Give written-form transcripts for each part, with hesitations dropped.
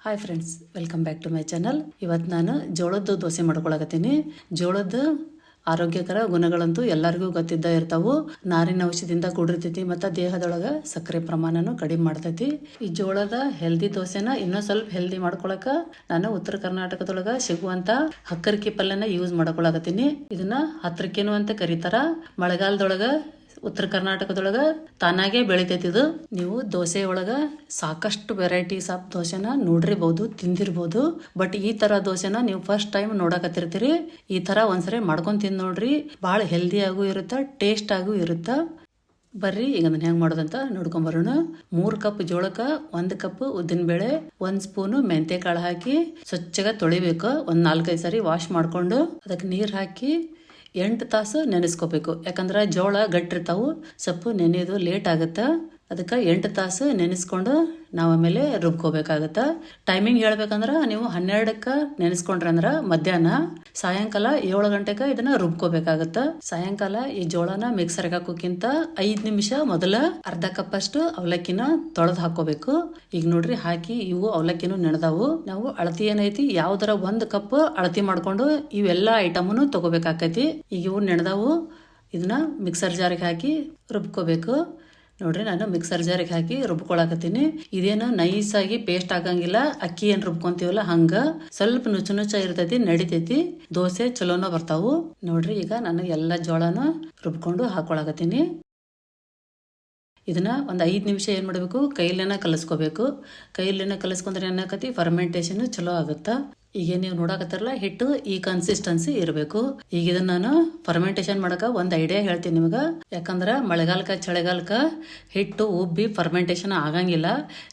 Hi friends, welcome back to my channel. ಇವತ್ತು ನಾನು ಜೋಳದ ದೋಸೆ ಮಾಡ್ಕೊಳಕತ್ತೀನಿ. ಜೋಳದ ಆರೋಗ್ಯಕರ ಗುಣಗಳಂತೂ ಎಲ್ಲರಿಗೂ ಗೊತ್ತಿದ್ದ ಇರ್ತಾವು. ನಾರಿನ ಔಷಧಿಯಿಂದ ಕೂಡಿರ್ತೈತಿ ಮತ್ತು ದೇಹದೊಳಗೆ ಸಕ್ಕರೆ ಪ್ರಮಾಣನೂ ಕಡಿಮೆ ಮಾಡ್ತೈತಿ. ಈ ಜೋಳದ ಹೆಲ್ದಿ ದೋಸೆನ ಇನ್ನೂ ಸ್ವಲ್ಪ ಹೆಲ್ದಿ ಮಾಡ್ಕೊಳಕ ನಾನು ಉತ್ತರ ಕರ್ನಾಟಕದೊಳಗೆ ಸಿಗುವಂತ ಹಕ್ಕರಿಕಿ ಪಲ್ಯನ ಯೂಸ್ ಮಾಡ್ಕೊಳಕತ್ತೀನಿ. ಇದನ್ನ ಹತ್ರಕ್ಕಿನೂ ಅಂತ ಕರೀತಾರ. ಮಳೆಗಾಲದೊಳಗ ಉತ್ತರ ಕರ್ನಾಟಕದೊಳಗ ತಾನಾಗೆ ಬೆಳಿತೈತಿ ಇದು. ನೀವು ದೋಸೆ ಒಳಗ ಸಾಕಷ್ಟು ವೆರೈಟೀಸ್ ಆಫ್ ದೋಸೆನ ನೋಡಿರ್ಬೋದು, ತಿಂದಿರ್ಬೋದು. ಬಟ್ ಈ ತರ ದೋಸೆನ ನೀವು ಫಸ್ಟ್ ಟೈಮ್ ನೋಡಕತ್ತಿರ್ತೀರಿ. ಈ ತರ ಒಂದ್ಸರಿ ಮಾಡ್ಕೊಂಡ್ ತಿಂದ್ ನೋಡ್ರಿ. ಭಾಳ ಹೆಲ್ದಿ ಆಗೂ ಇರುತ್ತ, ಟೇಸ್ಟ್ ಆಗೂ ಇರುತ್ತ. ಬರ್ರಿ ಈಗ ಅದನ್ನ ಹೆಂಗ್ ಮಾಡೋದಂತ ನೋಡ್ಕೊಂಬರೋಣ. 3 ಕಪ್ ಜೋಳಕ್ಕೆ 1 ಕಪ್ ಉದ್ದಿನಬೇಳೆ, 1 ಸ್ಪೂನು ಮೆಂತೆ ಕಾಳು ಹಾಕಿ ಸ್ವಚ್ಛಗ ತೊಳಿಬೇಕು. 4-5 ಸರಿ ವಾಶ್ ಮಾಡ್ಕೊಂಡು ಅದಕ್ಕೆ ನೀರು ಹಾಕಿ 8 ತಾಸು ನೆನೆಸ್ಕೋಬೇಕು. ಯಾಕಂದ್ರೆ ಜೋಳ ಗಟ್ಟಿರ್ತಾವು, ಸ್ವಲ್ಪ ನೆನೆಯೋದು ಲೇಟ್ ಆಗುತ್ತೆ. ಅದಕ್ಕೆ 8 ತಾಸು ನೆನೆಸ್ಕೊಂಡು ನಾವು ಆಮೇಲೆ ರುಬ್ಕೋಬೇಕಾಗತ್ತೆ. ಟೈಮಿಂಗ್ ಹೇಳ್ಬೇಕಂದ್ರೆ ನೀವು 12ಕ್ಕೆ ನೆನೆಸ್ಕೊಂಡ್ರೆ ಅಂದ್ರೆ ಮಧ್ಯಾಹ್ನ, ಸಾಯಂಕಾಲ 7 ಗಂಟೆಗೆ ಇದನ್ನ ರುಬ್ಕೋಬೇಕಾಗತ್ತೆ. ಸಾಯಂಕಾಲ ಈ ಜೋಳನ ಮಿಕ್ಸರ್ಗೆ ಹಾಕೋಕ್ಕಿಂತ 5 ನಿಮಿಷ ಮೊದಲ ಅರ್ಧ ಕಪ್ ಅಷ್ಟು ಅವಲಕ್ಕಿನ ತೊಳೆದು ಹಾಕೋಬೇಕು. ಈಗ ನೋಡ್ರಿ ಹಾಕಿ ಇವು ಅವಲಕ್ಕಿನೂ ನೆನೆದಾವು. ನಾವು ಅಳತಿ ಏನೈತಿ ಯಾವ್ದರ 1 ಕಪ್ ಅಳತಿ ಮಾಡ್ಕೊಂಡು ಇವೆಲ್ಲ ಐಟಮ್ನು ತಗೋಬೇಕಾಕೈತಿ. ಈಗ ಇವು ನೆನೆದಾವು. ಇದನ್ನ ಮಿಕ್ಸರ್ ಜಾರಿಗೆ ಹಾಕಿ ರುಬ್ಕೋಬೇಕು. ನೋಡ್ರಿ ನಾನು ಮಿಕ್ಸರ್ ಜಾರಿಗೆ ಹಾಕಿ ರುಬ್ಕೊಳಕತ್ತೀನಿ. ಇದೇನು ನೈಸಾಗಿ ಪೇಸ್ಟ್ ಆಗಂಗಿಲ್ಲ. ಅಕ್ಕಿ ಏನ್ ರುಬ್ಕೊಂತೀವಲ್ಲ ಹಂಗ ಸ್ವಲ್ಪ ನುಚ್ಚ ಇರ್ತೈತಿ, ನಡಿತೈತಿ. ದೋಸೆ ಚಲೋನ ಬರ್ತಾವು. ನೋಡ್ರಿ ಈಗ ನಾನು ಎಲ್ಲ ಜೋಳನ ರುಬ್ಕೊಂಡು ಹಾಕೊಳಕತ್ತೀನಿ. ಇದನ್ನ ಒಂದು 5 ನಿಮಿಷ ಏನ್ ಮಾಡಬೇಕು, ಕೈಲೇನ ಕಲಿಸ್ಕೋಬೇಕು. ಕೈಲೇನ ಕಲಿಸ್ಕೊಂಡ್ರೆ ಏನಾಕತಿ, ಫರ್ಮೆಂಟೇಶನ್ ಚಲೋ ಆಗುತ್ತಾ. ಈಗ ನೀವು ನೋಡಕತ್ತಾರಲ್ಲ, ಹಿಟ್ಟು ಈ ಕನ್ಸಿಸ್ಟೆನ್ಸಿ ಇರಬೇಕು. ಈಗ ಇದನ್ನ ನಾನು ಫರ್ಮೆಂಟೇಶನ್ ಮಾಡಕ ಒಂದು ಐಡಿಯಾ ಹೇಳ್ತೀನಿ ನಿಮ್ಗೆ. ಯಾಕಂದ್ರೆ ಮಳೆಗಾಲಕ್ಕ ಚಳಿಗಾಲಕ್ಕ ಹಿಟ್ಟು ಉಬ್ಬಿ ಫರ್ಮೆಂಟೇಶನ್ ಆಗಂಗಿಲ್ಲ.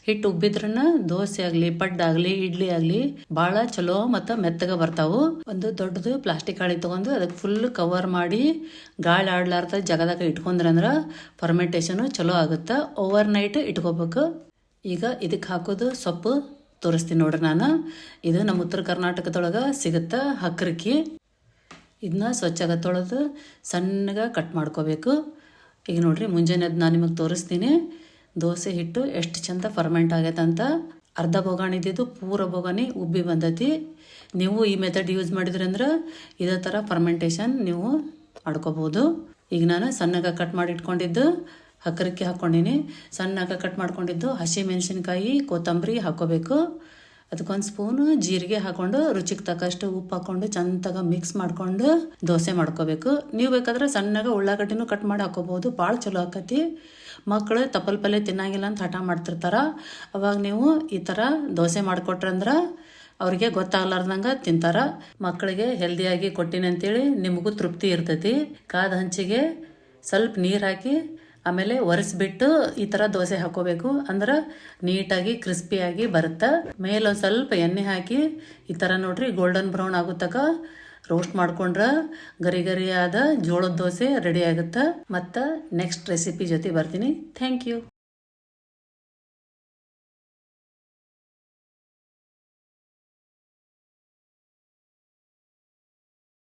ಹಿಟ್ಟು ಉಬ್ಬಿದ್ರನ್ನ ದೋಸೆ ಆಗ್ಲಿ, ಪಡ್ಡಾಗ್ಲಿ, ಇಡ್ಲಿ ಆಗ್ಲಿ ಭಾಳ ಚಲೋ ಮತ್ತು ಮೆತ್ತಗ ಬರ್ತಾವು. ಒಂದು ದೊಡ್ಡದು ಪ್ಲಾಸ್ಟಿಕ್ ಹಾಳಿ ತಗೊಂಡು ಅದಕ್ಕೆ ಫುಲ್ ಕವರ್ ಮಾಡಿ ಗಾಳಿ ಆಡ್ಲಾರ್ದ ಜಗದಾಗ ಇಟ್ಕೊಂಡ್ರಂದ್ರ ಫರ್ಮೆಂಟೇಶನ್ ಚಲೋ ಆಗುತ್ತೆ. ಓವರ್ ನೈಟ್ ಇಟ್ಕೋಬೇಕು. ಈಗ ಇದಕ್ಕೆ ಹಾಕೋದು ಸೊಪ್ಪು ತೋರಿಸ್ತೀನಿ ನೋಡ್ರಿ ನಾನು. ಇದು ನಮ್ಮ ಉತ್ತರ ಕರ್ನಾಟಕದೊಳಗೆ ಸಿಗುತ್ತೆ ಹಕ್ಕರಿಕಿ. ಇದನ್ನ ಸ್ವಚ್ಛಗ ತೊಳೆದು ಸಣ್ಣಗೆ ಕಟ್ ಮಾಡ್ಕೋಬೇಕು. ಈಗ ನೋಡ್ರಿ ಮುಂಜಾನೆ ನಾನು ನಿಮಗೆ ತೋರಿಸ್ತೀನಿ ದೋಸೆ ಹಿಟ್ಟು ಎಷ್ಟು ಚಂದ ಫರ್ಮೆಂಟ್ ಆಗೈತೆ ಅಂತ. ಅರ್ಧ ಬೋಗಾಣಿ ಇದ್ದಿದ್ದು ಪೂರ ಬೋಗಾಣಿ ಉಬ್ಬಿ ಬಂದೈತಿ. ನೀವು ಈ ಮೆಥಡ್ ಯೂಸ್ ಮಾಡಿದ್ರಿ ಅಂದ್ರೆ ಇದೇ ಥರ ಫರ್ಮೆಂಟೇಶನ್ ನೀವು ಮಾಡ್ಕೋಬೋದು. ಈಗ ನಾನು ಸಣ್ಣಗೆ ಕಟ್ ಮಾಡಿ ಇಟ್ಕೊಂಡಿದ್ದು ಹಕ್ಕರಿಕೆ ಹಾಕ್ಕೊಂಡಿನಿ. ಸಣ್ಣಗೆ ಕಟ್ ಮಾಡ್ಕೊಂಡಿದ್ದು ಹಸಿ ಮೆಣಸಿನ್ಕಾಯಿ, ಕೊತ್ತಂಬರಿ ಹಾಕೋಬೇಕು. ಅದಕ್ಕೊಂದು ಸ್ಪೂನು ಜೀರಿಗೆ ಹಾಕೊಂಡು ರುಚಿಗೆ ತಕ್ಕಷ್ಟು ಉಪ್ಪು ಹಾಕೊಂಡು ಚಂದಾಗ ಮಿಕ್ಸ್ ಮಾಡ್ಕೊಂಡು ದೋಸೆ ಮಾಡ್ಕೋಬೇಕು. ನೀವು ಬೇಕಾದ್ರೆ ಸಣ್ಣಗೆ ಉಳ್ಳಾಗಡ್ಡಿನೂ ಕಟ್ ಮಾಡಿ ಹಾಕೋಬಹುದು. ಭಾಳ ಚಲೋ ಆಕತಿ. ಮಕ್ಕಳು ತಪ್ಪಲ್ ಪಲ್ಯ ತಿನ್ನಂಗಿಲ್ಲ ಅಂತ ಹಠ ಮಾಡ್ತಿರ್ತಾರ. ಅವಾಗ ನೀವು ಈ ಥರ ದೋಸೆ ಮಾಡಿಕೊಟ್ರಂದ್ರೆ ಅವ್ರಿಗೆ ಗೊತ್ತಾಗ್ಲಾರ್ದಂಗೆ ತಿಂತಾರ. ಮಕ್ಕಳಿಗೆ ಹೆಲ್ದಿಯಾಗಿ ಕೊಟ್ಟಿನಿ ಅಂತೇಳಿ ನಿಮಗೂ ತೃಪ್ತಿ ಇರ್ತೈತಿ. ಕಾದ ಹಂಚಿಗೆ ಸ್ವಲ್ಪ ನೀರು ಹಾಕಿ ಆಮೇಲೆ ಒರೆಸ್ಬಿಟ್ಟು ಈ ಥರ ದೋಸೆ ಹಾಕೋಬೇಕು. ಅಂದ್ರೆ ನೀಟಾಗಿ ಕ್ರಿಸ್ಪಿಯಾಗಿ ಬರುತ್ತೆ. ಮೇಲೊಂದು ಸ್ವಲ್ಪ ಎಣ್ಣೆ ಹಾಕಿ ಈ ಥರ ನೋಡ್ರಿ ಗೋಲ್ಡನ್ ಬ್ರೌನ್ ಆಗುತ್ತಕ ರೋಸ್ಟ್ ಮಾಡ್ಕೊಂಡ್ರೆ ಗರಿ ಗರಿಯಾದ ಜೋಳದ ದೋಸೆ ರೆಡಿ ಆಗುತ್ತೆ. ಮತ್ತು ನೆಕ್ಸ್ಟ್ ರೆಸಿಪಿ ಜೊತೆ ಬರ್ತೀನಿ. Thank you.